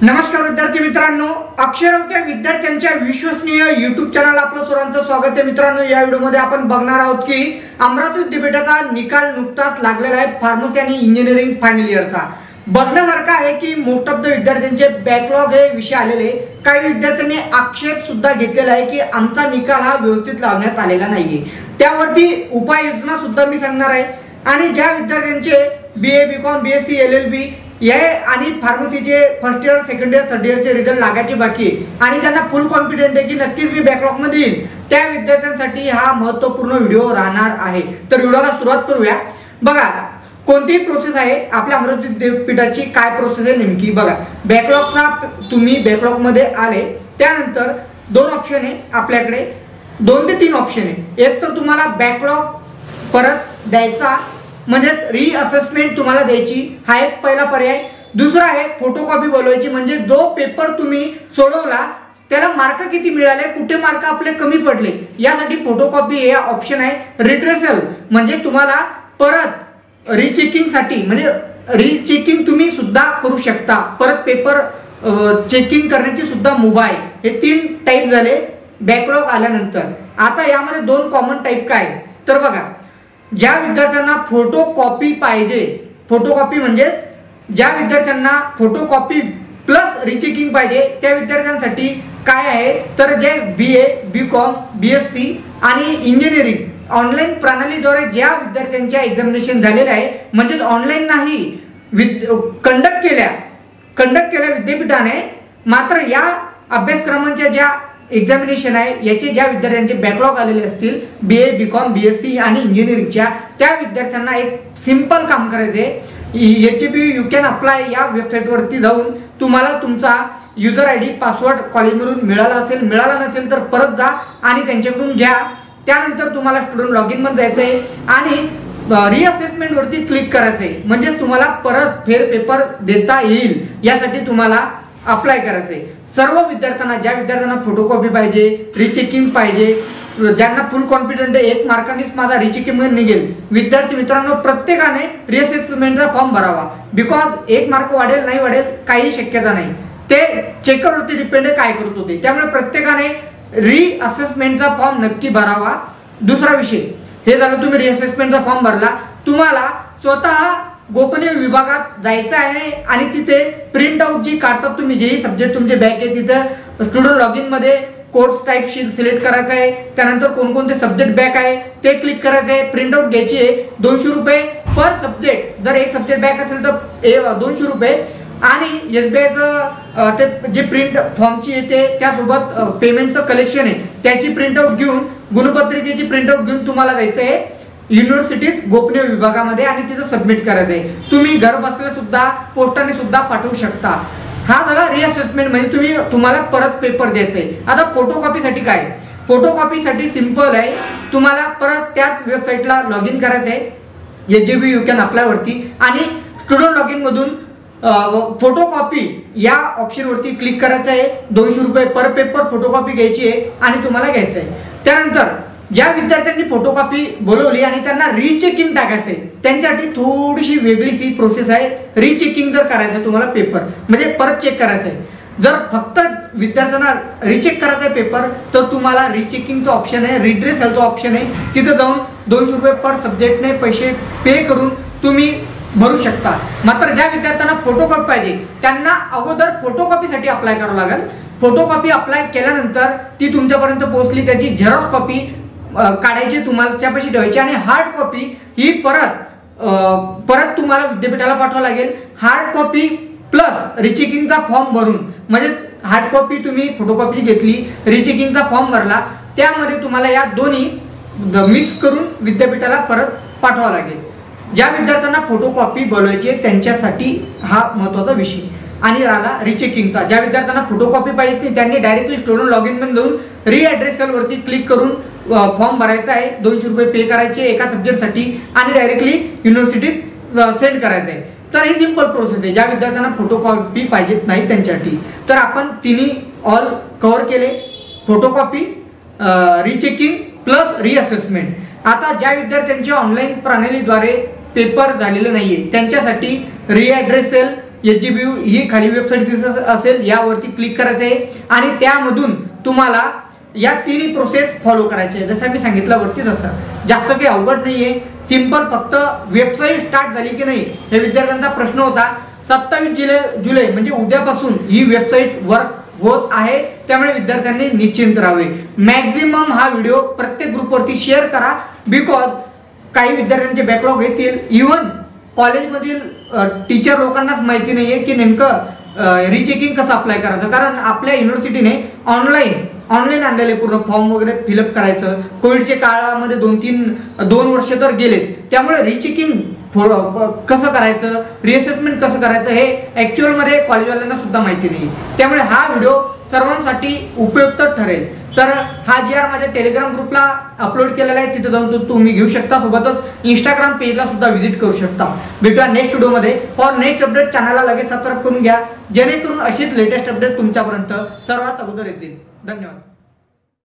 नमस्कार विद्यार्थी मित्रांनो, अक्षरवत्या विद्यार्थ्यांच्या विश्वसनीय YouTube चॅनल आपलं सर्वांचं स्वागत आहे। मित्रांनो, या व्हिडिओमध्ये आपण बघणार आहोत की अमरावती विद्यापीठाचा निकाल नुकताच लागलेला आहे फार्मसी आणि इंजिनिअरिंग फायनल इयरचा। बघण्यासारखं आहे की मोस्ट ऑफ द विद्यार्थ्यांचे बॅकलॉग हे विषय आलेले, काही विद्यार्थ्यांनी आक्षेप सुद्धा घेतलेला आहे की आमचा निकाल हा व्यवस्थित लावण्यात आलेला नाहीये। त्यावरती उपाययोजना सुद्धा मी सांगणार आहे। आणि ज्या विद्यार्थ्यांचे BA BCom BSc LLB या आणि फार्मसीचे first year second year third इयरचे रिझल्ट लागायचे बाकी आहे आणि ज्यांना फुल कॉन्फिडंट आहे की नक्कीच मी बॅकलॉग मध्ये येईल, त्या विद्यार्थ्यांसाठी हा महत्त्वपूर्ण व्हिडिओ राहणार आहे। तर व्हिडिओला सुरुवात करूया। बघा, कोणती प्रोसेस आहे आपल्या अमरावती विद्यापीठाची, काय प्रोसेस आहे नेमकी बघा। बॅकलॉगचा तुम्ही बॅकलॉग मध्ये आले त्यानंतर दोन ऑप्शन आहे आपल्याकडे, 2 ते 3 ऑप्शन आहे। एक तर तुम्हाला बॅकलॉग परत द्यायचा म्हणजे रीअसेसमेंट तुम्हाला द्यायची, हा एक पहिला पर्याय। दुसरा आहे फोटोकॉपी बोलवायची, म्हणजे जो पेपर तुम्ही सोडवला त्याला मार्क किती मिळाले, कुठे मार्क आपले कमी पडले यासाठी फोटोकॉपी हे ऑप्शन आहे। रिट्रेसल म्हणजे तुम्हाला परत रीचेकिंग साठी, म्हणजे रीचेकिंग तुम्ही सुद्धा करू शकता, परत पेपर चेकिंग करण्याची सुद्धा मोबाईल, हे 3 टाइप झाले बॅकलॉग आल्यानंतर। आता यामध्ये 2 कॉमन टाइप काय तर बघा, ज्या विद्यार्थ्यांना फोटोकॉपी पाहिजे, फोटोकॉपी म्हणजे ज्या विद्यार्थ्यांना फोटोकॉपी प्लस रीचेकिंग पाहिजे त्या विद्यार्थ्यांसाठी काय आहे तर जे BA BCom BSc आणि इंजिनिअरिंग ऑनलाईन प्रणालीद्वारे ज्या विद्यार्थ्यांच्या एक्झामिनेशन झालेले आहे, म्हणजे ऑनलाईन नाही कंडक्ट केल्या विद्यापीठाने, मात्र या अभ्यासक्रमांच्या ज्या एक्झामिनेशन आहे याचे ज्या विद्यार्थ्यांचे बॅकलॉग आलेले असतील BA BCom BSc आणि इंजिनिअरिंगच्या, त्या विद्यार्थ्यांना एक सिंपल काम करायचे। HB यू कॅन अप्लाय या वेबसाईट वरती जाऊन तुम्हाला तुमचा युजर ID पासवर्ड कॉलेजमधून मिळाला नसेल तर परत जा आणि त्यांच्याकडून घ्या। त्यानंतर तुम्हाला स्टुडंट लॉग इन मध्ये जायचंय आणि रीअसेसमेंट वरती क्लिक करायचंय, म्हणजे तुम्हाला परत फेर पेपर देता येईल यासाठी तुम्हाला अप्लाय करायचंय। सर्व विद्यार्थ्यांना, ज्या विद्यार्थ्यांना फोटोकॉपी पाहिजे, रीचेकिंग पाहिजे, ज्यांना फुल कॉन्फिडंट आहे एक मार्कानेच माझा रीचेकिंग मध्ये निघेल, विद्यार्थी मित्रांनो प्रत्येकाने रीअसेसमेंटचा फॉर्म भरावा। बिकॉज 1 मार्क वाढेल नाही वाढेल काही शक्यता नाही, ते चेकरवरती डिपेंड आहे काय करत होते, त्यामुळे प्रत्येकाने रीअसेसमेंटचा फॉर्म नक्की भरावा। दुसरा विषय हे झालं, तुम्ही रीअसेसमेंटचा फॉर्म भरला, तुम्हाला स्वतः गोपनीय विभागात जायचं आहे आणि तिथे प्रिंट आउट जी काढतात तुम्ही, जे सब्जेक्ट तुमचे बॅक आहे तिथं स्टुडंट लॉग इन मध्ये कोर्स टाइप सिलेक्ट करायचा आहे, त्यानंतर कोणकोणते सब्जेक्ट बॅक आहे ते क्लिक करायचं आहे, प्रिंट आउट घ्यायची आहे, 200 रुपये पर सब्जेक्ट, जर एक सब्जेक्ट बॅक असेल तर 200 रुपये। आणि SBIचं ते जे प्रिंट फॉर्मची येते त्यासोबत पेमेंटचं कलेक्शन आहे त्याची प्रिंट आउट घेऊन, गुणपत्रिकेची प्रिंट आउट घेऊन तुम्हाला जायचं आहे युनिव्हर्सिटीत गोपनीय विभागामध्ये आणि तिथं सबमिट करायचंय। तुम्ही घर बसल्या सुद्धा पोस्टाने सुद्धा पाठवू शकता। हा झाला रीअसेसमेंट, म्हणजे तुम्हाला परत पेपर द्यायचंय। आता फोटोकॉपीसाठी काय, फोटोकॉपीसाठी सिंपल आहे, तुम्हाला परत त्याच वेबसाईटला लॉग इन करायचंय HB यू कॅन अप्लाय वरती आणि स्टुडंट लॉग इन मधून फोटोकॉपी या ऑप्शन वरती क्लिक करायचं आहे। 200 रुपये पर पेपर फोटोकॉपी घ्यायची आहे आणि तुम्हाला घ्यायचं आहे। त्यानंतर ज्या विद्यार्थ्यांनी फोटोकॉपी बोलवली आणि त्यांना रीचेकिंग टाकायचंय त्यांच्यासाठी थोडीशी वेगळीशी प्रोसेस आहे। रीचेकिंग जर करायचं तुम्हाला पेपर म्हणजे परत चेक करायचंय, जर फक्त विद्यार्थ्यांना रिचेक करायचा पेपर तर तुम्हाला रीचेकिंगचं ऑप्शन आहे, रिड्रेसलचं ऑप्शन आहे, तिथं जाऊन 200 रुपये पर सब्जेक्टने पैसे पे करून तुम्ही भरू शकता। मात्र ज्या विद्यार्थ्यांना फोटोकॉपी पाहिजे त्यांना अगोदर फोटोकॉपीसाठी अप्लाय करावं लागेल। फोटोकॉपी अप्लाय केल्यानंतर ती तुमच्यापर्यंत पोहोचली, त्याची झेरॉक्स कॉपी काढायची तुमच्यापाशी ठेवायची आणि हार्ड कॉपी ही परत तुम्हाला विद्यापीठाला पाठवावं लागेल। हार्ड कॉपी प्लस रीचेकिंगचा फॉर्म भरून, म्हणजे हार्ड कॉपी तुम्ही फोटोकॉपी घेतली, रीचेकिंगचा फॉर्म भरला, त्यामध्ये तुम्हाला या दोन्ही मिक्स करून विद्यापीठाला परत पाठवावं लागेल। ज्या विद्यार्थ्यांना फोटोकॉपी बोलवायची आहे त्यांच्यासाठी हा महत्त्वाचा विषय। आणि राहिला रीचेकिंगचा, ज्या विद्यार्थ्यांना फोटोकॉपी पाहिजे त्यांनी डायरेक्टली स्टुडंट लॉग इन मध्ये जाऊन रीएड्रेसल वरती क्लिक करून फॉर्म भरायचा आहे, 200 रुपये पे करायचे एका सब्जेक्टसाठी आणि डायरेक्टली युनिव्हर्सिटीत सेंड करायचं आहे। तर ही सिंपल प्रोसेस आहे ज्या विद्यार्थ्यांना फोटोकॉपी पाहिजेत नाही त्यांच्यासाठी। तर आपण तिन्ही ऑल कव्हर केले, फोटोकॉपी, रीचेकिंग प्लस रीअसेसमेंट। आता ज्या विद्यार्थ्यांचे ऑनलाईन प्रणालीद्वारे पेपर झालेले नाहीये त्यांच्यासाठी रीएड्रेसल HGBU ही खाली वेबसाईट दिसत असेल, यावरती क्लिक करायचं आहे आणि त्यामधून तुम्हाला या तिन्ही प्रोसेस फॉलो करायचे आहे. जसं मी सांगितलं वरती तसं जास्त काही अवघड नाहीये, सिंपल. फक्त वेबसाईट स्टार्ट झाली की नाही हे विद्यार्थ्यांचा प्रश्न होता. 27 जुलै म्हणजे उद्यापासून ही वेबसाईट वर्क होत आहे, त्यामुळे विद्यार्थ्यांनी निश्चिंत राहावे. मॅक्झिमम हा व्हिडिओ प्रत्येक ग्रुपवरती शेअर करा, बिकॉज काही विद्यार्थ्यांचे बॅकलॉग येतील. इव्हन कॉलेजमधील टीचर लोकांनाच माहिती नाहीये की नेमकं रिचेकिंग कसं अप्लाय करायचं, कारण आपल्या युनिव्हर्सिटीने ऑनलाईन आणलेले पूर्ण फॉर्म वगैरे फिलअप करायचं. कोविडच्या काळामध्ये 2 वर्ष तर गेलेच, त्यामुळे रिचेकिंग कसं करायचं, रिअसेसमेंट कसं करायचं हे ऍक्च्युअल मध्ये कॉलेजवाल्यांना सुद्धा माहिती नाही. त्यामुळे हा व्हिडिओ सर्वांसाठी उपयुक्त ठरेल. तर हा GR माझ्या टेलिग्राम ग्रुपला अपलोड केलेला आहे, तिथे जाऊन तुम्ही घेऊ शकता. सोबतच इंस्टाग्राम पेजला सुद्धा व्हिजिट करू शकता. भेटूया नेक्स्ट व्हिडिओमध्ये. फॉर नेक्स्ट अपडेट चॅनलला लगेच सबस्क्राईब करून घ्या, जेणेकरून अशीच लेटेस्ट अपडेट तुमच्यापर्यंत सर्वात अगोदर येतील. धन्यवाद.